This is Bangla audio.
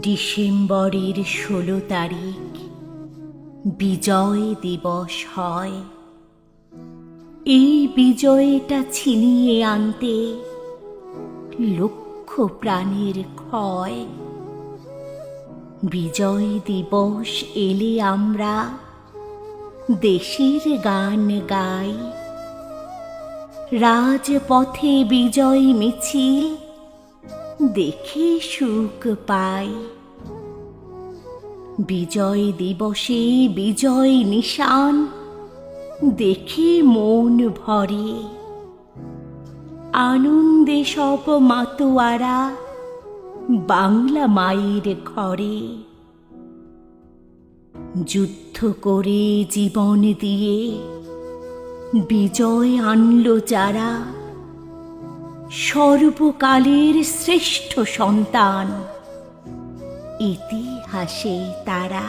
ডিসেম্বরের 16 তারিখ বিজয় দিবস হয়। এই বিজয়টা ছিনিয়ে আনতে লক্ষ প্রাণের ক্ষয়। বিজয় দিবস এলে আমরা দেশের গান গাই, রাজপথে বিজয় মিছিল দেখে সুখ পাই। বিজয় দিবসে বিজয় নিশান দেখে মন ভরে, আনন্দে সব মাতোয়ারা বাংলা মায়ের ঘরে। যুদ্ধ করে জীবন দিয়ে বিজয় আনলো যারা, সর্বকালের শ্রেষ্ঠ সন্তান ইতিহাসে তারা।